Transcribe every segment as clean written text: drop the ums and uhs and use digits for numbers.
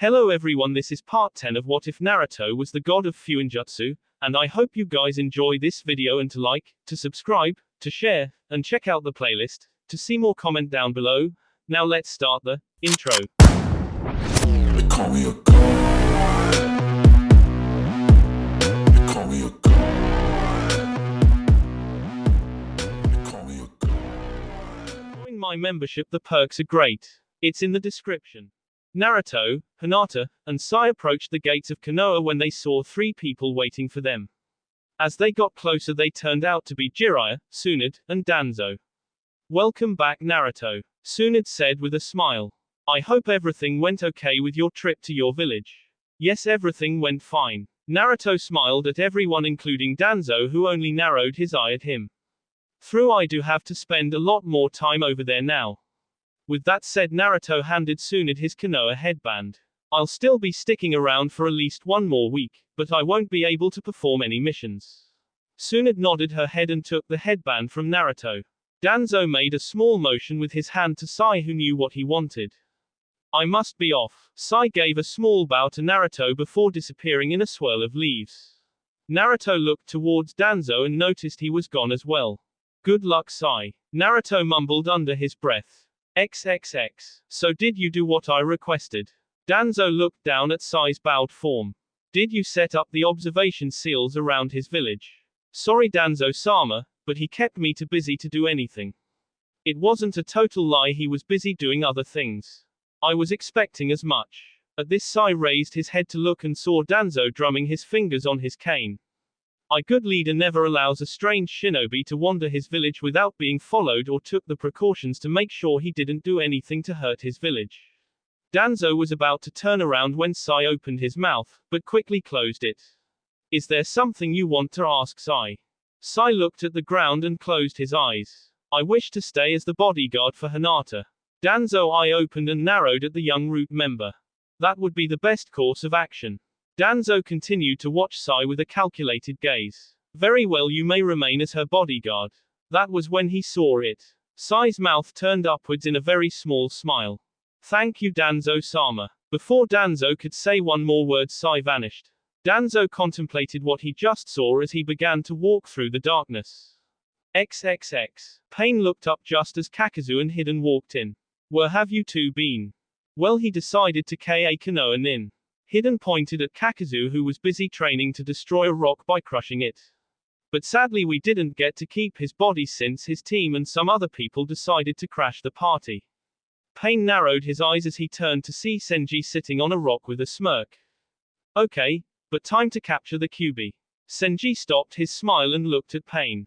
Hello everyone, this is part 10 of What If Naruto Was the God of Fuinjutsu, and I hope you guys enjoy this video and to like, to subscribe, to share, and check out the playlist. To see more, comment down below. Now let's start the intro. They call me a god. They call me a god. They call me a god. Join my membership, the perks are great. It's in the description. Naruto, Hinata, and Sai approached the gates of Konoha when they saw three people waiting for them. As they got closer, they turned out to be Jiraiya, Tsunade, and Danzo. Welcome back, Naruto, Tsunade said with a smile. I hope everything went okay with your trip to your village. Yes, everything went fine. Naruto smiled at everyone including Danzo, who only narrowed his eye at him. I do have to spend a lot more time over there now. With that said, Naruto handed Tsunade his Konoha headband. I'll still be sticking around for at least one more week, but I won't be able to perform any missions. Tsunade nodded her head and took the headband from Naruto. Danzo made a small motion with his hand to Sai, who knew what he wanted. I must be off. Sai gave a small bow to Naruto before disappearing in a swirl of leaves. Naruto looked towards Danzo and noticed he was gone as well. Good luck, Sai, Naruto mumbled under his breath. XXX. So did you do what I requested? Danzo looked down at Sai's bowed form. Did you set up the observation seals around his village? Sorry, Danzo-sama, but he kept me too busy to do anything. It wasn't a total lie, he was busy doing other things. I was expecting as much. At this, Sai raised his head to look and saw Danzo drumming his fingers on his cane. A good leader never allows a strange shinobi to wander his village without being followed, or took the precautions to make sure he didn't do anything to hurt his village. Danzo was about to turn around when Sai opened his mouth, but quickly closed it. Is there something you want to ask, Sai? Sai looked at the ground and closed his eyes. I wish to stay as the bodyguard for Hinata. Danzo's eye opened and narrowed at the young root member. That would be the best course of action. Danzo continued to watch Sai with a calculated gaze. Very well, you may remain as her bodyguard. That was when he saw it. Sai's mouth turned upwards in a very small smile. Thank you, Danzo-sama. Before Danzo could say one more word, Sai vanished. Danzo contemplated what he just saw as he began to walk through the darkness. XXX. Pain looked up just as Kakazu and Hiden walked in. Where have you two been? Well, he decided to KA Konoha Nin. Hiden pointed at Kakazu, who was busy training to destroy a rock by crushing it. But sadly, we didn't get to keep his body since his team and some other people decided to crash the party. Pain narrowed his eyes as he turned to see Senji sitting on a rock with a smirk. Okay, but time to capture the QB. Senji stopped his smile and looked at Pain.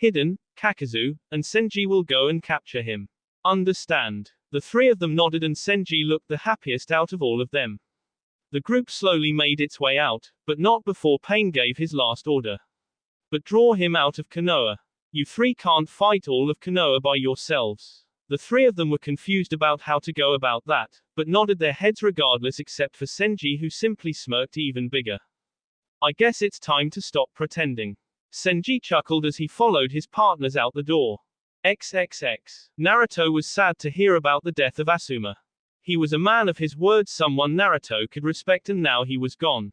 Hiden, Kakazu, and Senji will go and capture him. Understand? The three of them nodded and Senji looked the happiest out of all of them. The group slowly made its way out, but not before Pain gave his last order. But draw him out of Konoha. You three can't fight all of Konoha by yourselves. The three of them were confused about how to go about that, but nodded their heads regardless, except for Senji, who simply smirked even bigger. I guess it's time to stop pretending. Senji chuckled as he followed his partners out the door. XXX. Naruto was sad to hear about the death of Asuma. He was a man of his word, someone Naruto could respect, and now he was gone.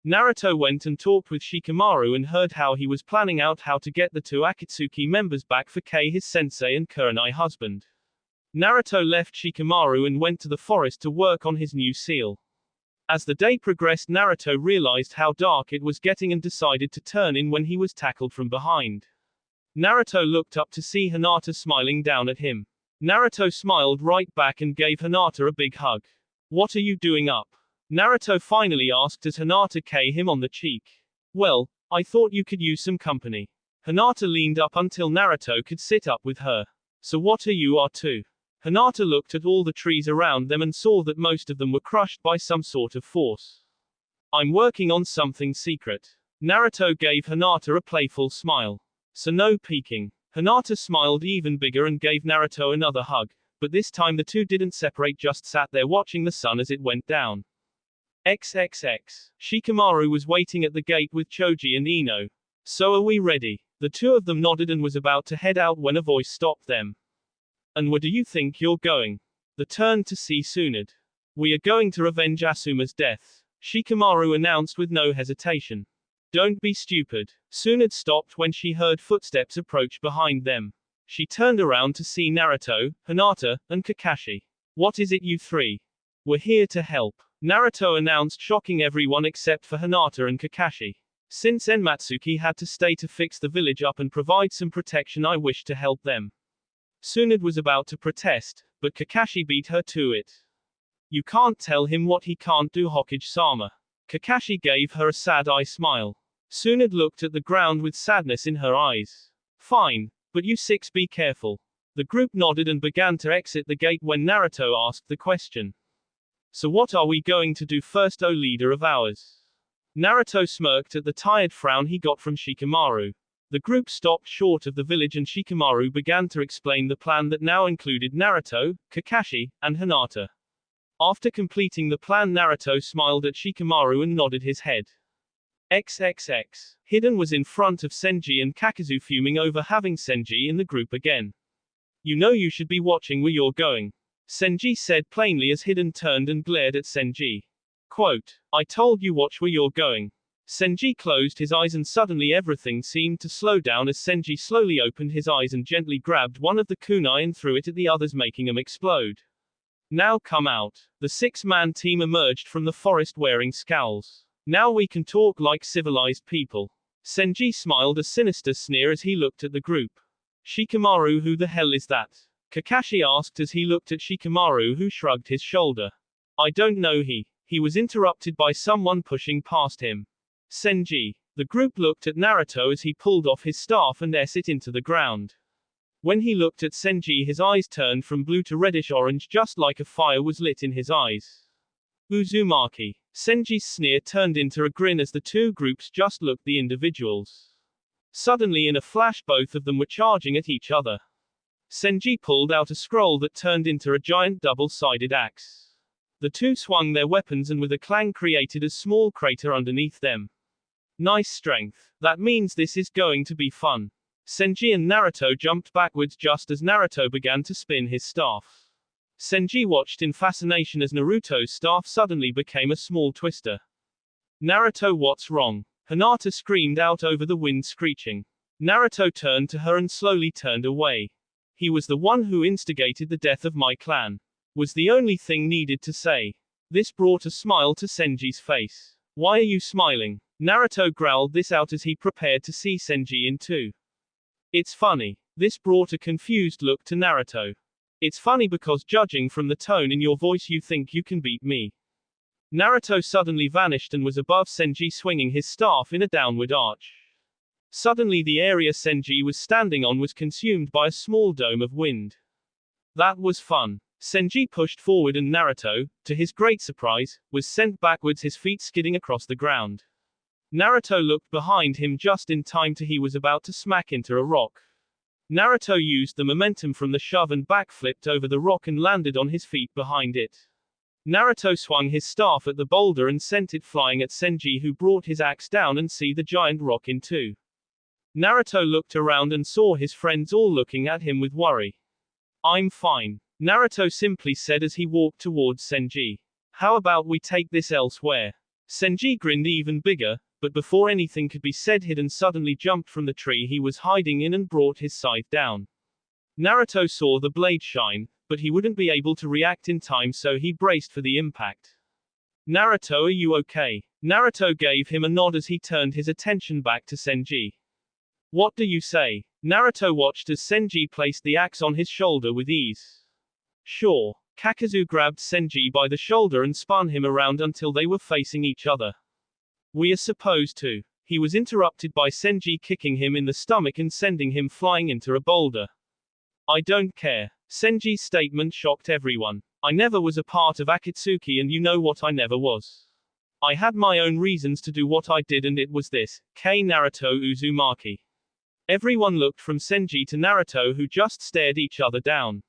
Naruto went and talked with Shikamaru and heard how he was planning out how to get the two Akatsuki members back for Kei, his sensei, and Kurenai husband. Naruto left Shikamaru and went to the forest to work on his new seal. As the day progressed, Naruto realized how dark it was getting and decided to turn in when he was tackled from behind. Naruto looked up to see Hinata smiling down at him. Naruto smiled right back and gave Hinata a big hug. What are you doing up? Naruto finally asked as Hinata kissed him on the cheek. Well, I thought you could use some company. Hinata leaned up until Naruto could sit up with her. So what are you are too? Hinata looked at all the trees around them and saw that most of them were crushed by some sort of force. I'm working on something secret. Naruto gave Hinata a playful smile. So no peeking. Hinata smiled even bigger and gave Naruto another hug, but this time the two didn't separate, just sat there watching the sun as it went down. XXX. Shikamaru was waiting at the gate with Choji and Ino. So are we ready? The two of them nodded and was about to head out when a voice stopped them. And where do you think you're going? The turn to see Tsunade. We are going to revenge Asuma's death, Shikamaru announced with no hesitation. Don't be stupid. Tsunade stopped when she heard footsteps approach behind them. She turned around to see Naruto, Hinata, and Kakashi. What is it, you three? We're here to help, Naruto announced, shocking everyone except for Hinata and Kakashi. Since Enmatsuki had to stay to fix the village up and provide some protection, I wish to help them. Tsunade was about to protest, but Kakashi beat her to it. You can't tell him what he can't do, Hokage-sama. Kakashi gave her a sad-eye smile. Tsunade looked at the ground with sadness in her eyes. Fine, but you six be careful. The group nodded and began to exit the gate when Naruto asked the question. So what are we going to do first, O leader of ours? Naruto smirked at the tired frown he got from Shikamaru. The group stopped short of the village and Shikamaru began to explain the plan that now included Naruto, Kakashi, and Hinata. After completing the plan, Naruto smiled at Shikamaru and nodded his head. XXX. Hiden was in front of Senji and Kakazu, fuming over having Senji in the group again. You know you should be watching where you're going, Senji said plainly as Hiden turned and glared at Senji. Quote, I told you watch where you're going. Senji closed his eyes and suddenly everything seemed to slow down as Senji slowly opened his eyes and gently grabbed one of the kunai and threw it at the others, making them explode. Now come out. The six-man team emerged from the forest wearing scowls. Now we can talk like civilized people. Senji smiled a sinister sneer as he looked at the group. Shikamaru, who the hell is that? Kakashi asked as he looked at Shikamaru, who shrugged his shoulder. I don't know. He was interrupted by someone pushing past him. Senji. The group looked at Naruto as he pulled off his staff and s it into the ground. When he looked at Senji, his eyes turned from blue to reddish orange, just like a fire was lit in his eyes. Uzumaki. Senji's sneer turned into a grin as the two groups just looked the individuals. Suddenly in a flash both of them were charging at each other. Senji pulled out a scroll that turned into a giant double-sided axe. The two swung their weapons and with a clang created a small crater underneath them. Nice strength. That means this is going to be fun. Senji and Naruto jumped backwards just as Naruto began to spin his staff. Senji watched in fascination as Naruto's staff suddenly became a small twister. Naruto, what's wrong? Hinata screamed out over the wind, screeching. Naruto turned to her and slowly turned away. He was the one who instigated the death of my clan, was the only thing needed to say. This brought a smile to Senji's face. Why are you smiling? Naruto growled this out as he prepared to see Senji in two. It's funny. This brought a confused look to Naruto. It's funny because judging from the tone in your voice you think you can beat me. Naruto suddenly vanished and was above Senji, swinging his staff in a downward arch. Suddenly the area Senji was standing on was consumed by a small dome of wind. That was fun. Senji pushed forward and Naruto, to his great surprise, was sent backwards, his feet skidding across the ground. Naruto looked behind him just in time to he was about to smack into a rock. Naruto used the momentum from the shove and backflipped over the rock and landed on his feet behind it. Naruto swung his staff at the boulder and sent it flying at Senji, who brought his axe down and see the giant rock in two. Naruto looked around and saw his friends all looking at him with worry. I'm fine, Naruto simply said as he walked towards Senji. How about we take this elsewhere? Senji grinned even bigger, but before anything could be said, Hiden suddenly jumped from the tree he was hiding in and brought his scythe down. Naruto saw the blade shine, but he wouldn't be able to react in time, so he braced for the impact. Naruto, are you okay? Naruto gave him a nod as he turned his attention back to Senji. What do you say? Naruto watched as Senji placed the axe on his shoulder with ease. Sure. Kakazu grabbed Senji by the shoulder and spun him around until they were facing each other. We are supposed to. He was interrupted by Senji kicking him in the stomach and sending him flying into a boulder. I don't care. Senji's statement shocked everyone. I never was a part of Akatsuki, and you know what I never was. I had my own reasons to do what I did, and it was this. Naruto Uzumaki. Everyone looked from Senji to Naruto, who just stared each other down.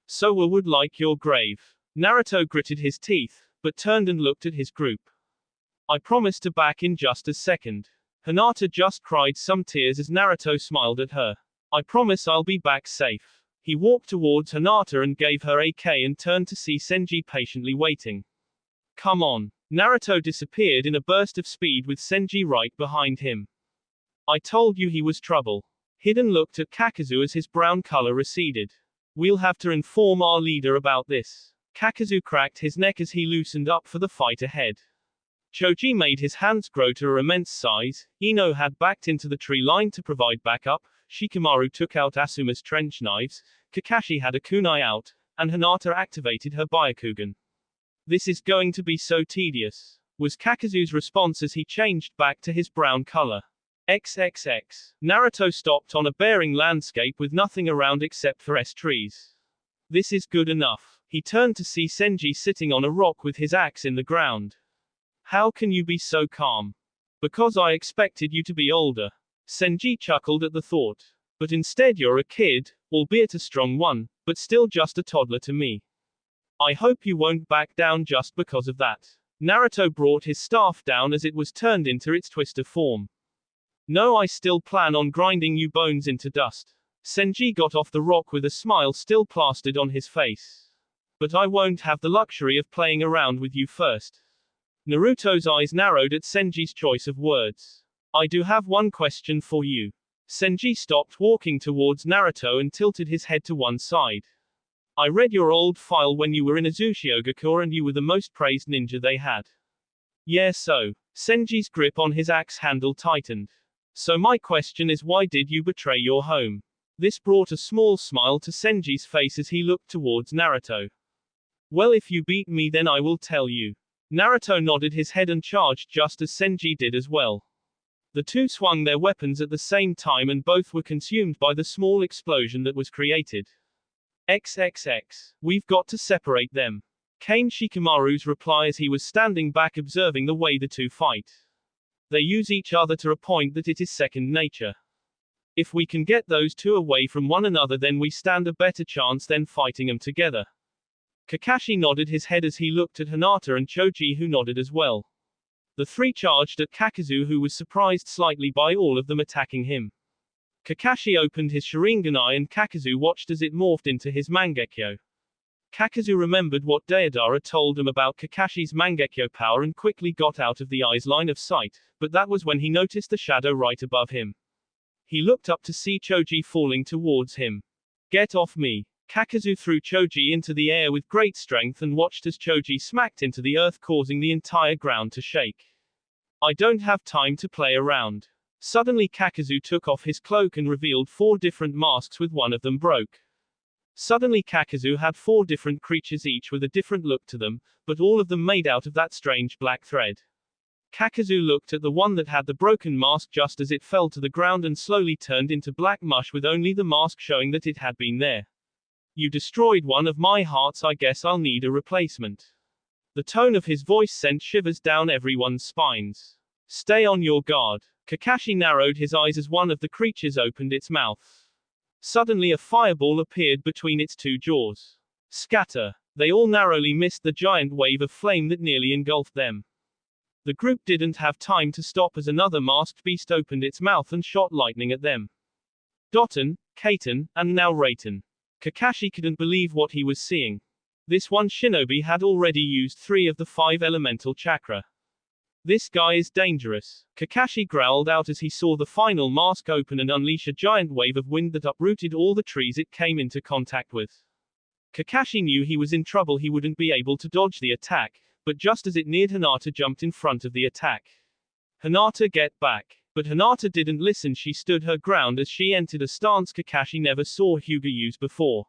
So I would like your grave. Naruto gritted his teeth, but turned and looked at his group. I promise to back in just a second. Hinata just cried some tears as Naruto smiled at her. I promise I'll be back safe. He walked towards Hinata and gave her a K and turned to see Senji patiently waiting. Come on. Naruto disappeared in a burst of speed with Senji right behind him. I told you he was trouble. Hiden looked at Kakazu as his brown color receded. We'll have to inform our leader about this. Kakazu cracked his neck as he loosened up for the fight ahead. Choji made his hands grow to an immense size, Ino had backed into the tree line to provide backup, Shikamaru took out Asuma's trench knives, Kakashi had a kunai out, and Hinata activated her Byakugan. This is going to be so tedious, was Kakazu's response as he changed back to his brown color. XXX. Naruto stopped on a barren landscape with nothing around except for trees. This is good enough. He turned to see Senji sitting on a rock with his axe in the ground. How can you be so calm? Because I expected you to be older. Senji chuckled at the thought. But instead you're a kid, albeit a strong one, but still just a toddler to me. I hope you won't back down just because of that. Naruto brought his staff down as it was turned into its twister form. No, I still plan on grinding you bones into dust. Senji got off the rock with a smile still plastered on his face. But I won't have the luxury of playing around with you first. Naruto's eyes narrowed at Senji's choice of words. I do have one question for you. Senji stopped walking towards Naruto and tilted his head to one side. I read your old file when you were in Azuchiogakure and you were the most praised ninja they had. Yeah, so. Senji's grip on his axe handle tightened. So my question is, why did you betray your home? This brought a small smile to Senji's face as he looked towards Naruto. Well, if you beat me then I will tell you. Naruto nodded his head and charged just as Senji did as well. The two swung their weapons at the same time and both were consumed by the small explosion that was created. XXX. We've got to separate them, came Shikamaru's reply as he was standing back observing the way the two fight. They use each other to a point that it is second nature. If we can get those two away from one another then we stand a better chance than fighting them together. Kakashi nodded his head as he looked at Hinata and Choji, who nodded as well. The three charged at Kakazu, who was surprised slightly by all of them attacking him. Kakashi opened his Sharinganai and Kakazu watched as it morphed into his Mangekyo. Kakazu remembered what Deidara told him about Kakashi's Mangekyo power and quickly got out of the eye's line of sight, but that was when he noticed the shadow right above him. He looked up to see Choji falling towards him. Get off me. Kakazu threw Choji into the air with great strength and watched as Choji smacked into the earth, causing the entire ground to shake. I don't have time to play around. Suddenly Kakazu took off his cloak and revealed 4 different masks, with one of them broke. Suddenly Kakazu had 4 different creatures, each with a different look to them, but all of them made out of that strange black thread. Kakazu looked at the one that had the broken mask just as it fell to the ground and slowly turned into black mush, with only the mask showing that it had been there. You destroyed one of my hearts, I guess I'll need a replacement. The tone of his voice sent shivers down everyone's spines. Stay on your guard. Kakashi narrowed his eyes as one of the creatures opened its mouth. Suddenly a fireball appeared between its 2 jaws. Scatter. They all narrowly missed the giant wave of flame that nearly engulfed them. The group didn't have time to stop as another masked beast opened its mouth and shot lightning at them. Doton, Kaiten, and now Raiten. Kakashi couldn't believe what he was seeing. This one shinobi had already used 3 of the 5 elemental chakra. This guy is dangerous. Kakashi growled out as he saw the final mask open and unleash a giant wave of wind that uprooted all the trees it came into contact with. Kakashi knew he was in trouble. He wouldn't be able to dodge the attack, but just as it neared, Hinata jumped in front of the attack. Hinata, get back. But Hinata didn't listen. She stood her ground as she entered a stance Kakashi never saw Hyuga use before.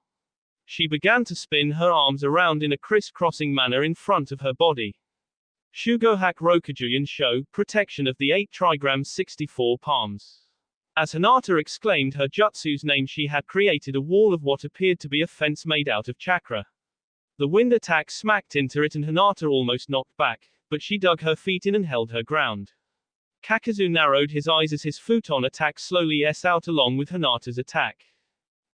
She began to spin her arms around in a criss-crossing manner in front of her body. Shugohak Rokujuyan Sho, protection of the 8 trigrams 64 palms. As Hinata exclaimed her jutsu's name, she had created a wall of what appeared to be a fence made out of chakra. The wind attack smacked into it and Hinata almost knocked back, but she dug her feet in and held her ground. Kakazu narrowed his eyes as his futon attack slowly out along with Hinata's attack.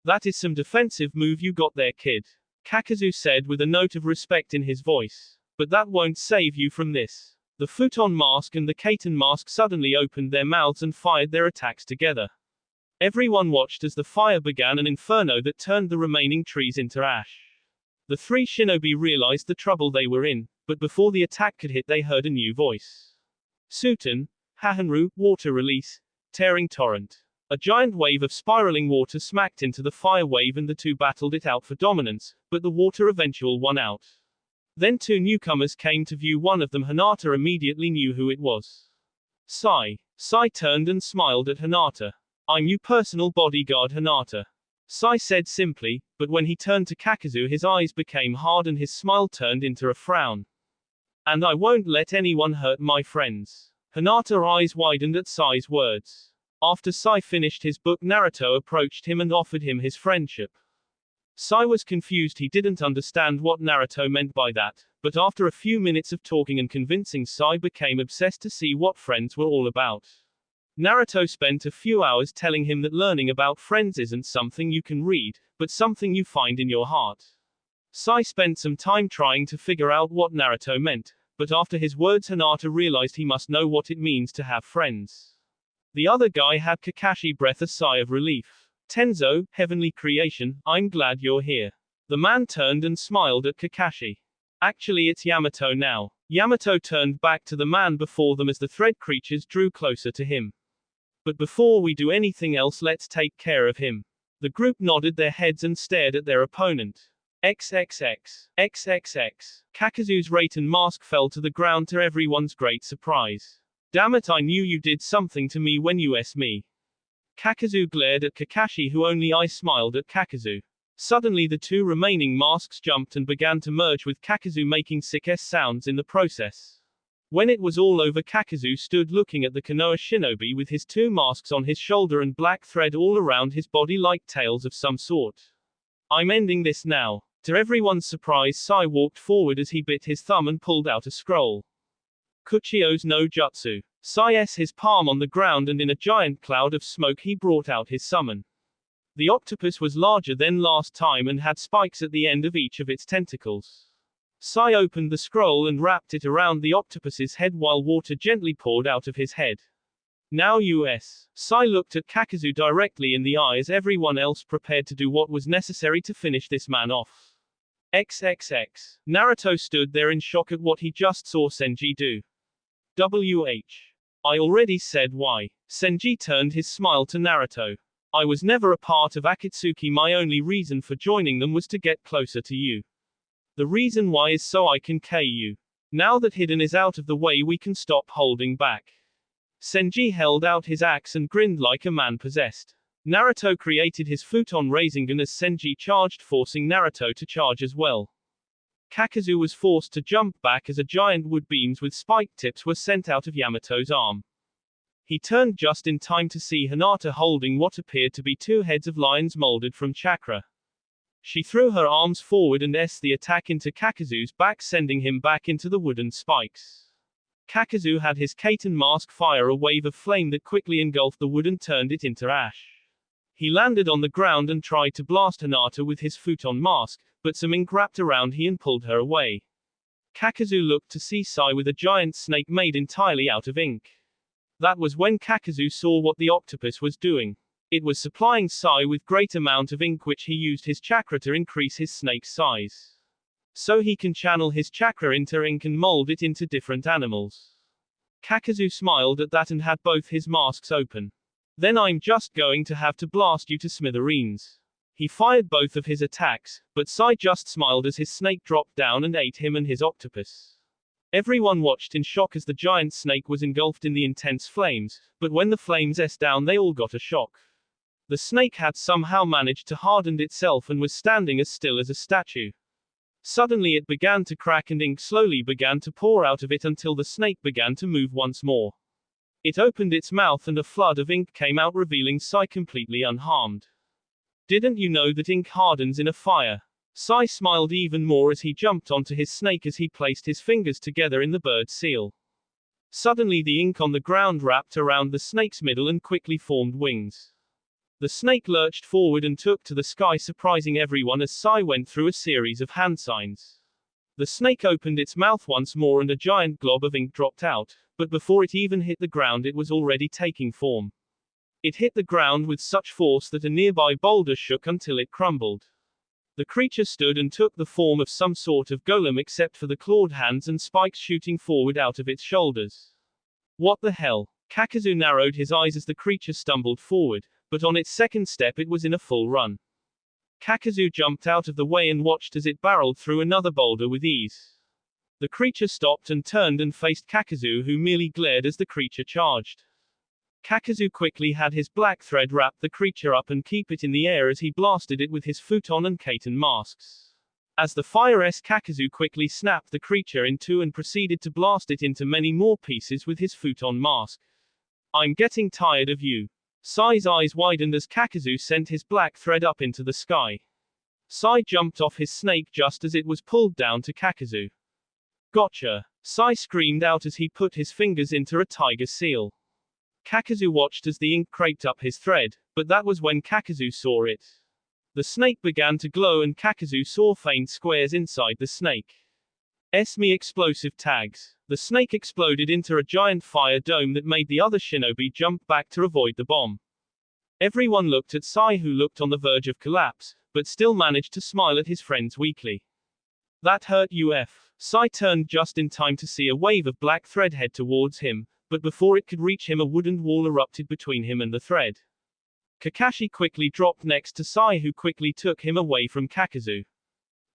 That is some defensive move you got there, kid. Kakazu said with a note of respect in his voice. But that won't save you from this. The futon mask and the Kaiten mask suddenly opened their mouths and fired their attacks together. Everyone watched as the fire began an inferno that turned the remaining trees into ash. The three shinobi realized the trouble they were in, but before the attack could hit they heard a new voice. Suten, Hahanru, water release, tearing torrent. A giant wave of spiraling water smacked into the fire wave and the two battled it out for dominance, but the water eventual won out. Then two newcomers came to view. One of them, Hinata, immediately knew who it was. Sai. Sai turned and smiled at Hinata. "I'm your personal bodyguard, Hinata." Sai said simply, but when he turned to Kakazu his eyes became hard and his smile turned into a frown. "And I won't let anyone hurt my friends." Hinata's eyes widened at Sai's words. After Sai finished his book, Naruto approached him and offered him his friendship. Sai was confused. He didn't understand what Naruto meant by that, but after a few minutes of talking and convincing, Sai became obsessed to see what friends were all about. Naruto spent a few hours telling him that learning about friends isn't something you can read, but something you find in your heart. Sai spent some time trying to figure out what Naruto meant, but after his words Hinata realized he must know what it means to have friends. The other guy had Kakashi breathe a sigh of relief. "Tenzo, heavenly creation, I'm glad you're here." The man turned and smiled at Kakashi. "Actually it's Yamato now." Yamato turned back to the man before them as the thread creatures drew closer to him. "But before we do anything else, let's take care of him." The group nodded their heads and stared at their opponent. XXX. XXX. Kakazu's Raiten mask fell to the ground to everyone's great surprise. "Damn it, I knew you did something to me when you s me." Kakazu glared at Kakashi, who only smiled at Kakazu. Suddenly the two remaining masks jumped and began to merge with Kakazu, making sick sounds in the process. When it was all over, Kakazu stood looking at the Konoha shinobi with his two masks on his shoulder and black thread all around his body like tails of some sort. "I'm ending this now." To everyone's surprise, Sai walked forward as he bit his thumb and pulled out a scroll. Kuchio's no Jutsu. Sai s his palm on the ground and in a giant cloud of smoke he brought out his summon. The octopus was larger than last time and had spikes at the end of each of its tentacles. Sai opened the scroll and wrapped it around the octopus's head while water gently poured out of his head. "Now US." Sai looked at Kakazu directly in the eye as everyone else prepared to do what was necessary to finish this man off. XXX. Naruto stood there in shock at what he just saw Senji do. WH. "I already said why." Senji turned his smile to Naruto. "I was never a part of Akatsuki. My only reason for joining them was to get closer to you. The reason why is so I can K you. Now that Hidden is out of the way, we can stop holding back." Senji held out his axe and grinned like a man possessed. Naruto created his futon Rasengan as Senji charged, forcing Naruto to charge as well. Kakazu was forced to jump back as a giant wood beams with spiked tips were sent out of Yamato's arm. He turned just in time to see Hinata holding what appeared to be two heads of lions molded from chakra. She threw her arms forward and the attack into Kakazu's back, sending him back into the wooden spikes. Kakazu had his Kaiten mask fire a wave of flame that quickly engulfed the wood and turned it into ash. He landed on the ground and tried to blast Hinata with his futon mask, but some ink wrapped around he and pulled her away. Kakazu looked to see Sai with a giant snake made entirely out of ink. That was when Kakazu saw what the octopus was doing. It was supplying Sai with great amount of ink, which he used his chakra to increase his snake's size. So he can channel his chakra into ink and mold it into different animals. Kakazu smiled at that and had both his masks open. "Then I'm just going to have to blast you to smithereens." He fired both of his attacks, but Sai just smiled as his snake dropped down and ate him and his octopus. Everyone watched in shock as the giant snake was engulfed in the intense flames, but when the flames down they all got a shock. The snake had somehow managed to harden itself and was standing as still as a statue. Suddenly it began to crack and ink slowly began to pour out of it until the snake began to move once more. It opened its mouth and a flood of ink came out, revealing Sai completely unharmed. "Didn't you know that ink hardens in a fire?" Sai smiled even more as he jumped onto his snake as he placed his fingers together in the bird seal. Suddenly the ink on the ground wrapped around the snake's middle and quickly formed wings. The snake lurched forward and took to the sky, surprising everyone as Sai went through a series of hand signs. The snake opened its mouth once more and a giant glob of ink dropped out, but before it even hit the ground it was already taking form. It hit the ground with such force that a nearby boulder shook until it crumbled. The creature stood and took the form of some sort of golem except for the clawed hands and spikes shooting forward out of its shoulders. What the hell? Kakazu narrowed his eyes as the creature stumbled forward, but on its second step it was in a full run. Kakazu jumped out of the way and watched as it barreled through another boulder with ease. The creature stopped and turned and faced Kakazu, who merely glared as the creature charged. Kakazu quickly had his black thread wrap the creature up and keep it in the air as he blasted it with his futon and kaiten masks. As the fire-esque Kakazu quickly snapped the creature in two and proceeded to blast it into many more pieces with his futon mask. I'm getting tired of you. Sai's eyes widened as Kakazu sent his black thread up into the sky. Sai jumped off his snake just as it was pulled down to Kakazu. Gotcha! Sai screamed out as he put his fingers into a tiger seal. Kakazu watched as the ink creped up his thread, but that was when Kakazu saw it. The snake began to glow and Kakazu saw faint squares inside the snake. Me explosive tags. The snake exploded into a giant fire dome that made the other shinobi jump back to avoid the bomb. Everyone looked at Sai, who looked on the verge of collapse, but still managed to smile at his friends weakly. That hurt UF. Sai turned just in time to see a wave of black thread head towards him, but before it could reach him a wooden wall erupted between him and the thread. Kakashi quickly dropped next to Sai, who quickly took him away from Kakazu.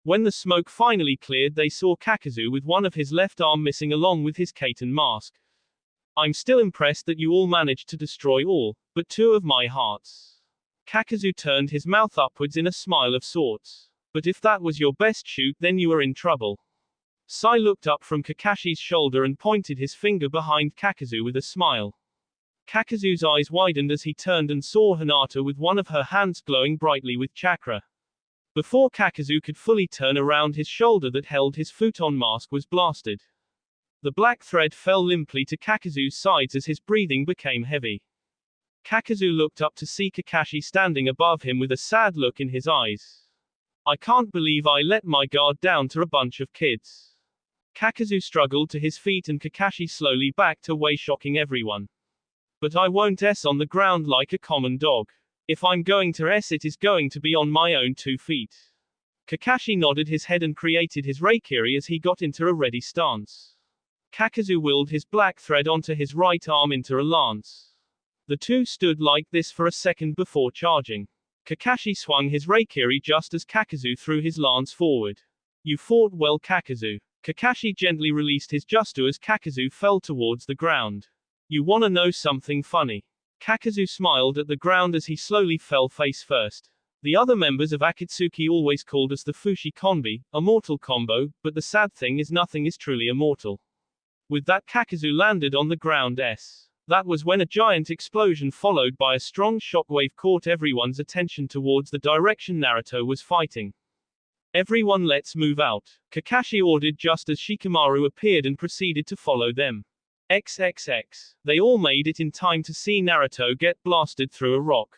When the smoke finally cleared, they saw Kakazu with one of his left arm missing along with his kaiten mask. I'm still impressed that you all managed to destroy all, but two of my hearts. Kakazu turned his mouth upwards in a smile of sorts. But if that was your best shoot, then you are in trouble. Sai looked up from Kakashi's shoulder and pointed his finger behind Kakazu with a smile. Kakazu's eyes widened as he turned and saw Hinata with one of her hands glowing brightly with chakra. Before Kakazu could fully turn around, his shoulder that held his futon mask was blasted. The black thread fell limply to Kakazu's sides as his breathing became heavy. Kakazu looked up to see Kakashi standing above him with a sad look in his eyes. I can't believe I let my guard down to a bunch of kids. Kakazu struggled to his feet and Kakashi slowly backed away, shocking everyone. But I won't S on the ground like a common dog. If I'm going to S, it is going to be on my own 2 feet. Kakashi nodded his head and created his Reikiri as he got into a ready stance. Kakazu willed his black thread onto his right arm into a lance. The two stood like this for a second before charging. Kakashi swung his Reikiri just as Kakazu threw his lance forward. You fought well, Kakazu. Kakashi gently released his Justu as Kakazu fell towards the ground. You wanna know something funny? Kakazu smiled at the ground as he slowly fell face first. The other members of Akatsuki always called us the Fushi Konbi, a mortal combo, but the sad thing is nothing is truly immortal. With that, Kakazu landed on the ground. That was when a giant explosion followed by a strong shockwave caught everyone's attention towards the direction Naruto was fighting. Everyone, let's move out, Kakashi ordered just as Shikamaru appeared and proceeded to follow them. XXX. They all made it in time to see Naruto get blasted through a rock.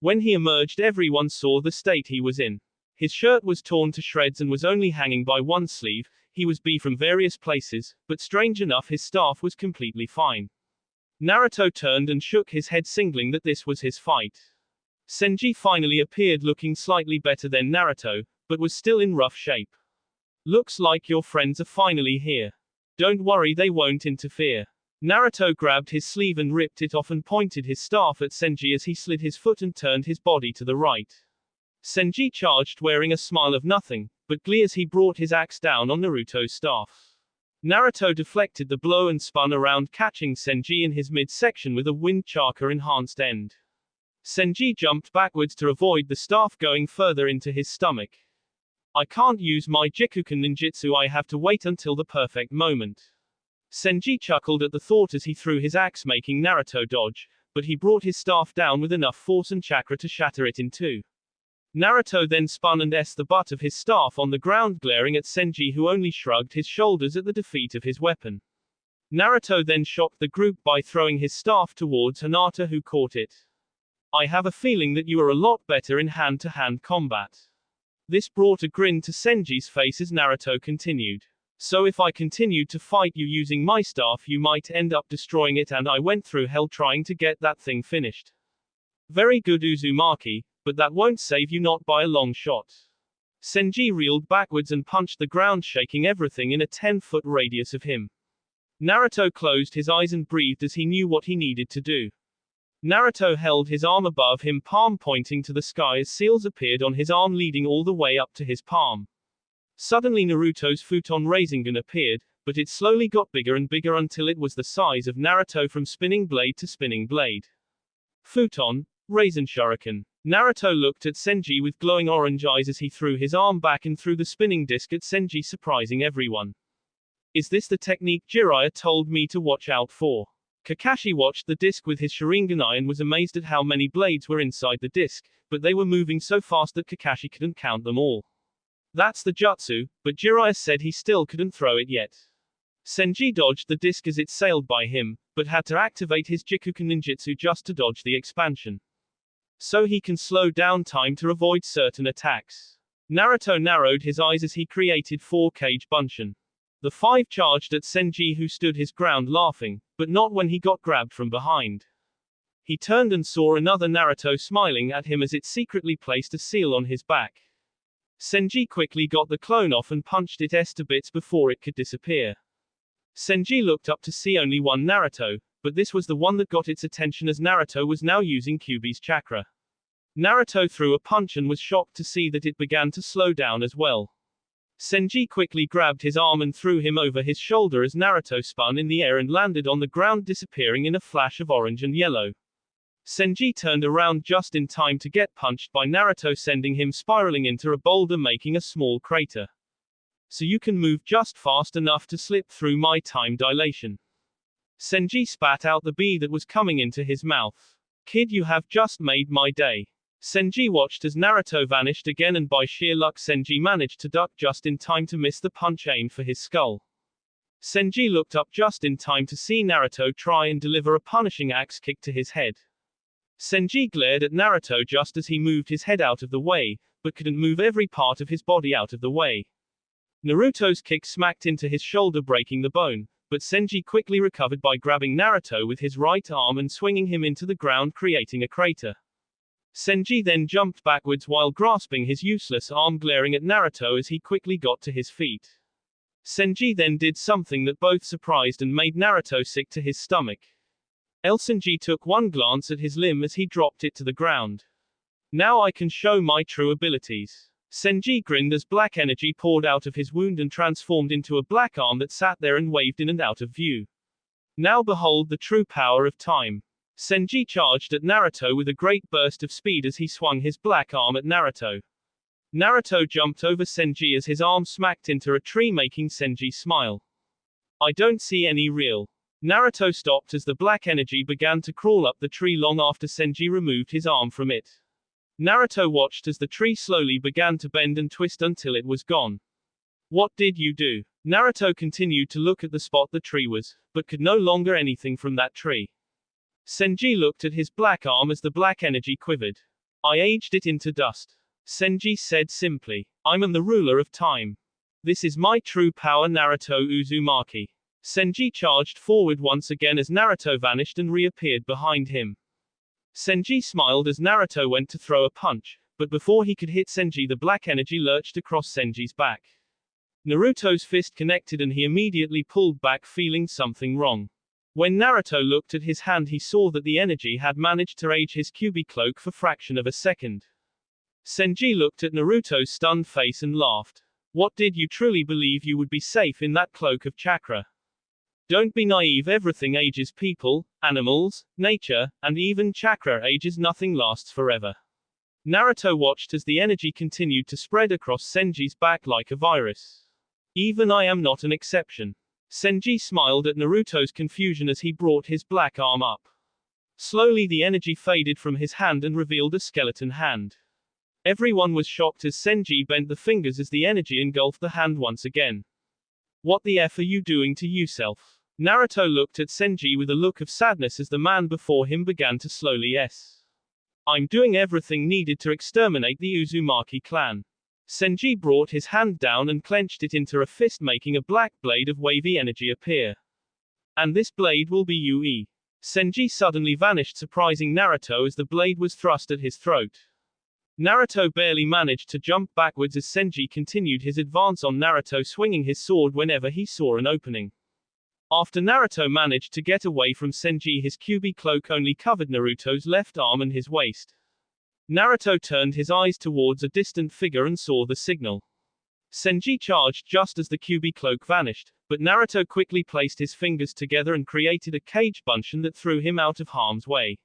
When he emerged, everyone saw the state he was in. His shirt was torn to shreds and was only hanging by one sleeve. He was beat from various places, but strange enough his staff was completely fine. Naruto turned and shook his head, signaling that this was his fight. Senji finally appeared looking slightly better than Naruto, but was still in rough shape. Looks like your friends are finally here. Don't worry, they won't interfere. Naruto grabbed his sleeve and ripped it off and pointed his staff at Senji as he slid his foot and turned his body to the right. Senji charged wearing a smile of nothing but glee as he brought his axe down on Naruto's staff. Naruto deflected the blow and spun around, catching Senji in his midsection with a wind chakra enhanced end. Senji jumped backwards to avoid the staff going further into his stomach. I can't use my Jikuken ninjutsu, I have to wait until the perfect moment. Senji chuckled at the thought as he threw his axe, making Naruto dodge, but he brought his staff down with enough force and chakra to shatter it in two. Naruto then spun and the butt of his staff on the ground, glaring at Senji, who only shrugged his shoulders at the defeat of his weapon. Naruto then shocked the group by throwing his staff towards Hinata, who caught it. I have a feeling that you are a lot better in hand-to-hand combat. This brought a grin to Senji's face as Naruto continued. So if I continued to fight you using my staff, you might end up destroying it, and I went through hell trying to get that thing finished. Very good Uzumaki, but that won't save you not by a long shot. Senji reeled backwards and punched the ground, shaking everything in a 10-foot radius of him. Naruto closed his eyes and breathed as he knew what he needed to do. Naruto held his arm above him, palm pointing to the sky as seals appeared on his arm leading all the way up to his palm. Suddenly Naruto's futon Rasengan appeared, but it slowly got bigger and bigger until it was the size of Naruto from spinning blade to spinning blade. Futon, Rasen Shuriken. Naruto looked at Senji with glowing orange eyes as he threw his arm back and threw the spinning disc at Senji, surprising everyone. Is this the technique Jiraiya told me to watch out for? Kakashi watched the disc with his Sharingan eye and was amazed at how many blades were inside the disc, but they were moving so fast that Kakashi couldn't count them all. That's the jutsu, but Jiraiya said he still couldn't throw it yet. Senji dodged the disc as it sailed by him, but had to activate his Jikuken ninjutsu just to dodge the expansion. So he can slow down time to avoid certain attacks. Naruto narrowed his eyes as he created 4-Kage Bunshin. The 5 charged at Senji, who stood his ground laughing, but not when he got grabbed from behind. He turned and saw another Naruto smiling at him as it secretly placed a seal on his back. Senji quickly got the clone off and punched it to bits before it could disappear. Senji looked up to see only one Naruto, but this was the one that got its attention as Naruto was now using Kyuubi's chakra. Naruto threw a punch and was shocked to see that it began to slow down as well. Senji quickly grabbed his arm and threw him over his shoulder as Naruto spun in the air and landed on the ground, disappearing in a flash of orange and yellow. Senji turned around just in time to get punched by Naruto, sending him spiraling into a boulder, making a small crater. So you can move just fast enough to slip through my time dilation. Senji spat out the bee that was coming into his mouth. Kid, you have just made my day. Senji watched as Naruto vanished again, and by sheer luck Senji managed to duck just in time to miss the punch aimed for his skull. Senji looked up just in time to see Naruto try and deliver a punishing axe kick to his head. Senji glared at Naruto just as he moved his head out of the way, but couldn't move every part of his body out of the way. Naruto's kick smacked into his shoulder, breaking the bone, but Senji quickly recovered by grabbing Naruto with his right arm and swinging him into the ground, creating a crater. Senji then jumped backwards while grasping his useless arm, glaring at Naruto as he quickly got to his feet. Senji then did something that both surprised and made Naruto sick to his stomach. Senji took one glance at his limb as he dropped it to the ground. Now I can show my true abilities. Senji grinned as black energy poured out of his wound and transformed into a black arm that sat there and waved in and out of view. Now behold the true power of time. Senji charged at Naruto with a great burst of speed as he swung his black arm at Naruto. Naruto jumped over Senji as his arm smacked into a tree, making Senji smile. I don't see any real. Naruto stopped as the black energy began to crawl up the tree long after Senji removed his arm from it. Naruto watched as the tree slowly began to bend and twist until it was gone. What did you do? Naruto continued to look at the spot the tree was, but could no longer anything from that tree. Senji looked at his black arm as the black energy quivered. I aged it into dust. Senji said simply. I am the ruler of time. This is my true power, Naruto Uzumaki. Senji charged forward once again as Naruto vanished and reappeared behind him. Senji smiled as Naruto went to throw a punch, but before he could hit Senji, the black energy lurched across Senji's back. Naruto's fist connected and he immediately pulled back, feeling something wrong. When Naruto looked at his hand, he saw that the energy had managed to age his Kyuubi cloak for fraction of a second. Senji looked at Naruto's stunned face and laughed. What, did you truly believe you would be safe in that cloak of chakra? Don't be naive, everything ages, people, animals, nature, and even chakra ages, nothing lasts forever. Naruto watched as the energy continued to spread across Senji's back like a virus. Even I am not an exception. Senji smiled at Naruto's confusion as he brought his black arm up. Slowly the energy faded from his hand and revealed a skeleton hand. Everyone was shocked as Senji bent the fingers as the energy engulfed the hand once again. What the F are you doing to yourself? Naruto looked at Senji with a look of sadness as the man before him began to slowly s. I'm doing everything needed to exterminate the Uzumaki clan. Senji brought his hand down and clenched it into a fist, making a black blade of wavy energy appear. And this blade will be UE. Senji suddenly vanished, surprising Naruto as the blade was thrust at his throat. Naruto barely managed to jump backwards as Senji continued his advance on Naruto, swinging his sword whenever he saw an opening. After Naruto managed to get away from Senji, his Kyuubi cloak only covered Naruto's left arm and his waist. Naruto turned his eyes towards a distant figure and saw the signal. Senji charged just as the Kyuubi cloak vanished, but Naruto quickly placed his fingers together and created a cage bunchen that threw him out of harm's way.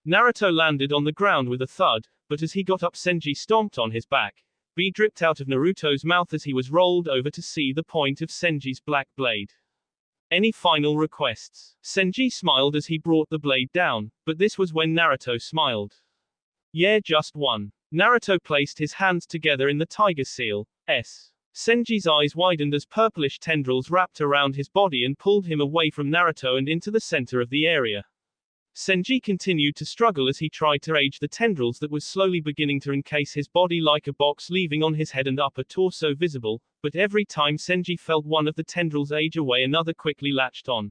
Naruto landed on the ground with a thud, but as he got up, Senji stomped on his back. Blood dripped out of Naruto's mouth as he was rolled over to see the point of Senji's black blade. Any final requests? Senji smiled as he brought the blade down, but this was when Naruto smiled. Yeah, just one. Naruto placed his hands together in the tiger seal. Senji's eyes widened as purplish tendrils wrapped around his body and pulled him away from Naruto and into the center of the area. Senji continued to struggle as he tried to age the tendrils that was slowly beginning to encase his body like a box, leaving on his head and upper torso visible, but every time Senji felt one of the tendrils age away, another quickly latched on.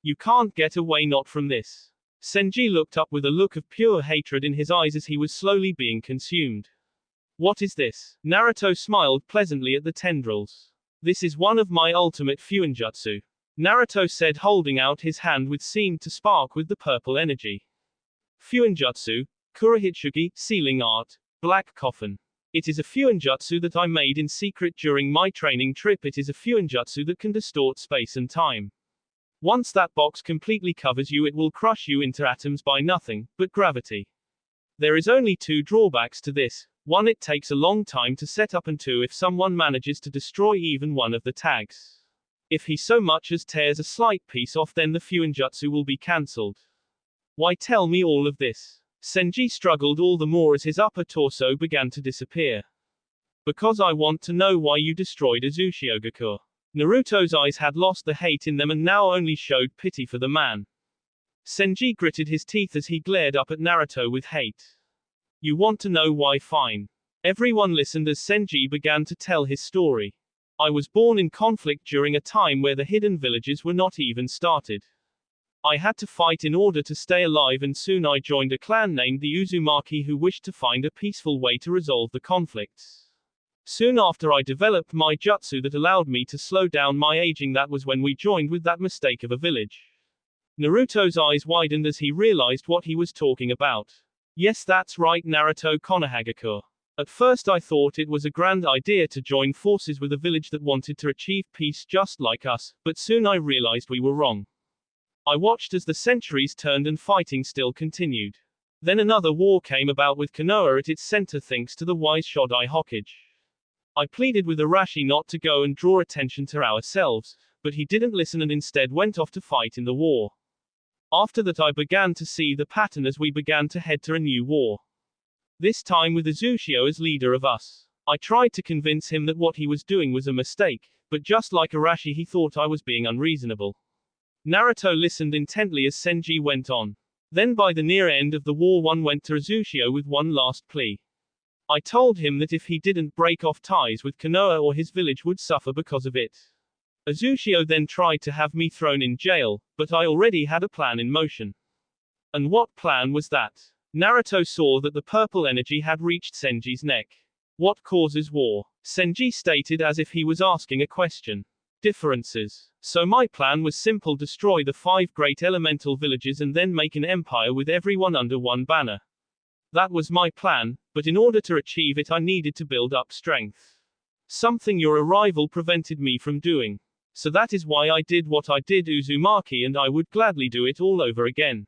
You can't get away, not from this. Senji looked up with a look of pure hatred in his eyes as he was slowly being consumed. What is this? Naruto smiled pleasantly at the tendrils. This is one of my ultimate Fuinjutsu. Naruto said, holding out his hand which seemed to spark with the purple energy. Fuinjutsu, Kurahitsugi, sealing art, black coffin. It is a Fuinjutsu that I made in secret during my training trip. It is a Fuinjutsu that can distort space and time. Once that box completely covers you, it will crush you into atoms by nothing but gravity. There is only two drawbacks to this. One, it takes a long time to set up, and two, if someone manages to destroy even one of the tags. If he so much as tears a slight piece off, then the Fuinjutsu will be cancelled. Why tell me all of this? Senji struggled all the more as his upper torso began to disappear. Because I want to know why you destroyed Uzushiogakure. Naruto's eyes had lost the hate in them and now only showed pity for the man. Senji gritted his teeth as he glared up at Naruto with hate. You want to know why? Fine. Everyone listened as Senji began to tell his story. I was born in conflict during a time where the hidden villages were not even started. I had to fight in order to stay alive, and soon I joined a clan named the Uzumaki who wished to find a peaceful way to resolve the conflicts. Soon after, I developed my jutsu that allowed me to slow down my aging. That was when we joined with that mistake of a village. Naruto's eyes widened as he realized what he was talking about. Yes, that's right, Naruto Konohagakure. At first I thought it was a grand idea to join forces with a village that wanted to achieve peace just like us, but soon I realized we were wrong. I watched as the centuries turned and fighting still continued. Then another war came about with Konoha at its center thanks to the wise Shodai Hokage. I pleaded with Arashi not to go and draw attention to ourselves, but he didn't listen and instead went off to fight in the war. After that I began to see the pattern as we began to head to a new war. This time with Uzushio as leader of us. I tried to convince him that what he was doing was a mistake, but just like Arashi, he thought I was being unreasonable. Naruto listened intently as Senji went on. Then by the near end of the war, one went to Uzushio with one last plea. I told him that if he didn't break off ties with Konoha or his village would suffer because of it. Uzushio then tried to have me thrown in jail, but I already had a plan in motion. And what plan was that? Naruto saw that the purple energy had reached Senji's neck. What causes war? Senji stated as if he was asking a question. Differences. So my plan was simple: destroy the 5 great elemental villages and then make an empire with everyone under one banner. That was my plan, but in order to achieve it I needed to build up strength. Something your arrival prevented me from doing. So that is why I did what I did, Uzumaki, and I would gladly do it all over again.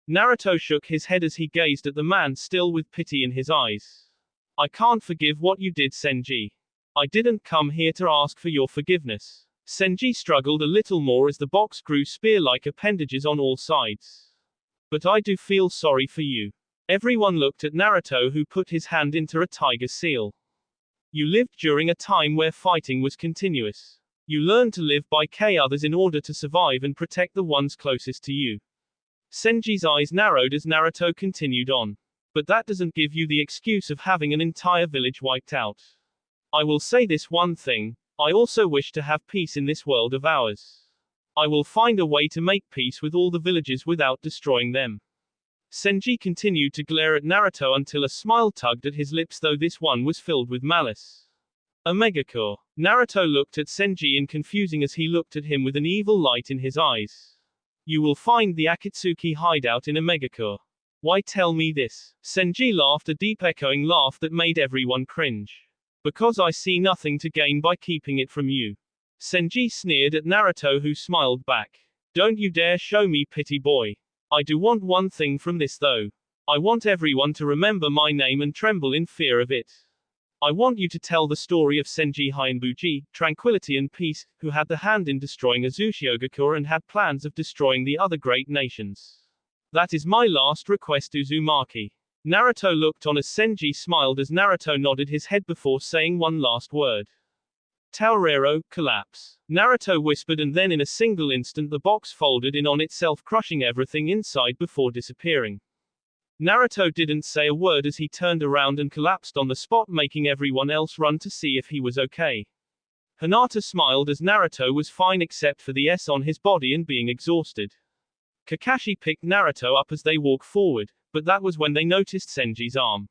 Naruto shook his head as he gazed at the man, still with pity in his eyes. I can't forgive what you did, Senji. I didn't come here to ask for your forgiveness. Senji struggled a little more as the box grew spear-like appendages on all sides. But I do feel sorry for you. Everyone looked at Naruto, who put his hand into a tiger seal. You lived during a time where fighting was continuous. You learned to live by others in order to survive and protect the ones closest to you. Senji's eyes narrowed as Naruto continued on. But that doesn't give you the excuse of having an entire village wiped out. I will say this one thing: I also wish to have peace in this world of ours. I will find a way to make peace with all the villages without destroying them. Senji continued to glare at Naruto until a smile tugged at his lips, though this one was filled with malice. A megacore. Naruto looked at Senji in confusing as he looked at him with an evil light in his eyes. You will find the Akatsuki hideout in a megacore. Why tell me this? Senji laughed, a deep echoing laugh that made everyone cringe. Because I see nothing to gain by keeping it from you. Senji sneered at Naruto, who smiled back. Don't you dare show me pity, boy. I do want one thing from this though. I want everyone to remember my name and tremble in fear of it. I want you to tell the story of Senji Hainbuji, tranquility and peace, who had the hand in destroying Uzushiogakure and had plans of destroying the other great nations. That is my last request, Uzumaki. Naruto looked on as Senji smiled as Naruto nodded his head before saying one last word. Taurero, collapse. Naruto whispered, and then in a single instant the box folded in on itself, crushing everything inside before disappearing. Naruto didn't say a word as he turned around and collapsed on the spot, making everyone else run to see if he was okay. Hinata smiled as Naruto was fine except for the S on his body and being exhausted. Kakashi picked Naruto up as they walked forward, but that was when they noticed Senji's arm.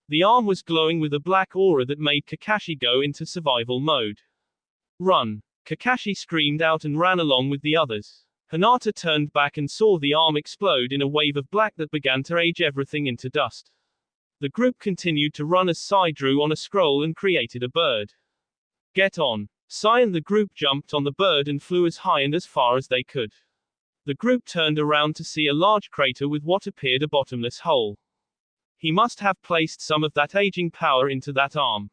The arm was glowing with a black aura that made Kakashi go into survival mode. Run! Kakashi screamed out and ran along with the others. Hinata turned back and saw the arm explode in a wave of black that began to age everything into dust. The group continued to run as Sai drew on a scroll and created a bird. Get on! Sai and the group jumped on the bird and flew as high and as far as they could. The group turned around to see a large crater with what appeared a bottomless hole. He must have placed some of that aging power into that arm.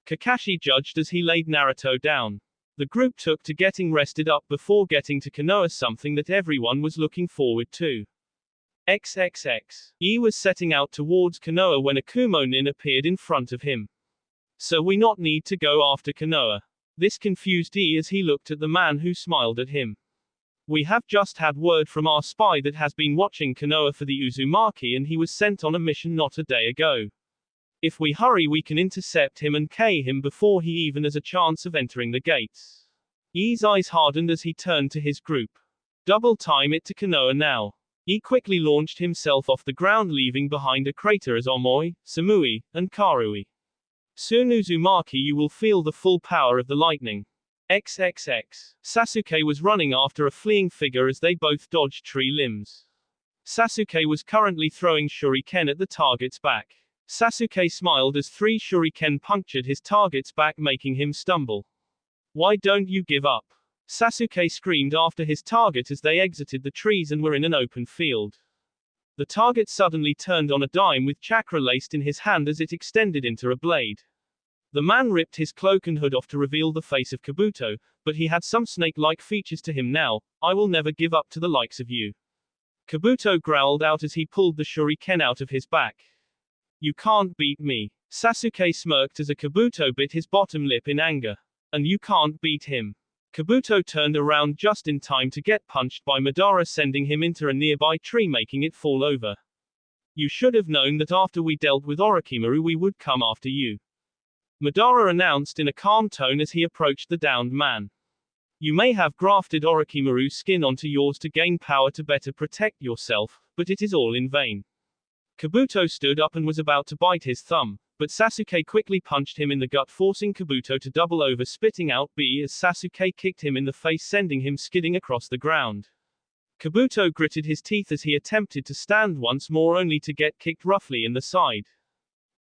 Kakashi judged as he laid Naruto down. The group took to getting rested up before getting to Konoha, something that everyone was looking forward to. XXX. E was setting out towards Konoha when a Kumo-nin appeared in front of him. So we not need to go after Konoha. This confused E as he looked at the man who smiled at him. We have just had word from our spy that has been watching Konoha for the Uzumaki, and he was sent on a mission not a day ago. If we hurry we can intercept him and kill him before he even has a chance of entering the gates. E's eyes hardened as he turned to his group. Double time it to Konoha now. E quickly launched himself off the ground, leaving behind a crater as Omoi, Samui, and Karui. Soon Uzumaki, you will feel the full power of the lightning. XXX. Sasuke was running after a fleeing figure as they both dodged tree limbs. Sasuke was currently throwing shuriken at the target's back. Sasuke smiled as 3 shuriken punctured his target's back, making him stumble. Why don't you give up? Sasuke screamed after his target as they exited the trees and were in an open field. The target suddenly turned on a dime with chakra laced in his hand as it extended into a blade. The man ripped his cloak and hood off to reveal the face of Kabuto, but he had some snake-like features to him now. I will never give up to the likes of you. Kabuto growled out as he pulled the shuriken out of his back. You can't beat me. Sasuke smirked as a Kabuto bit his bottom lip in anger. And you can't beat him. Kabuto turned around just in time to get punched by Madara, sending him into a nearby tree, making it fall over. You should have known that after we dealt with Orochimaru we would come after you. Madara announced in a calm tone as he approached the downed man. You may have grafted Orochimaru's skin onto yours to gain power to better protect yourself, but it is all in vain. Kabuto stood up and was about to bite his thumb, but Sasuke quickly punched him in the gut, forcing Kabuto to double over, spitting out B as Sasuke kicked him in the face, sending him skidding across the ground. Kabuto gritted his teeth as he attempted to stand once more, only to get kicked roughly in the side.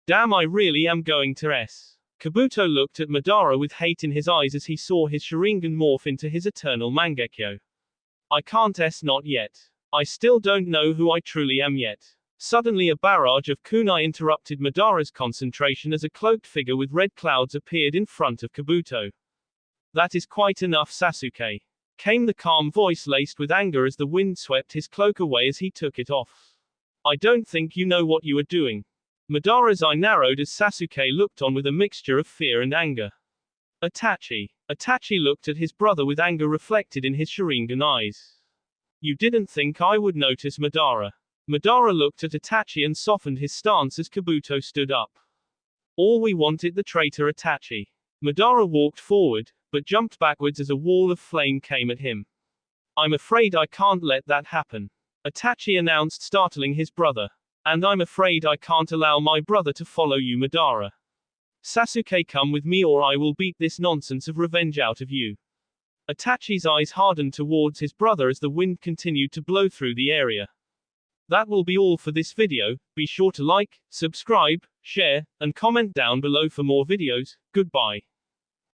Damn, I really am going to S. Kabuto looked at Madara with hate in his eyes as he saw his Sharingan morph into his eternal Mangekyo. I can't S, not yet. I still don't know who I truly am yet. Suddenly a barrage of kunai interrupted Madara's concentration as a cloaked figure with red clouds appeared in front of Kabuto. That is quite enough, Sasuke. Came the calm voice laced with anger as the wind swept his cloak away as he took it off. I don't think you know what you are doing. Madara's eye narrowed as Sasuke looked on with a mixture of fear and anger. Itachi. Itachi looked at his brother with anger reflected in his Sharingan eyes. You didn't think I would notice, Madara. Madara looked at Itachi and softened his stance as Kabuto stood up. All we wanted, the traitor Itachi. Madara walked forward, but jumped backwards as a wall of flame came at him. I'm afraid I can't let that happen. Itachi announced, startling his brother. And I'm afraid I can't allow my brother to follow you, Madara. Sasuke, come with me or I will beat this nonsense of revenge out of you. Itachi's eyes hardened towards his brother as the wind continued to blow through the area. That will be all for this video. Be sure to like, subscribe, share, and comment down below for more videos. Goodbye.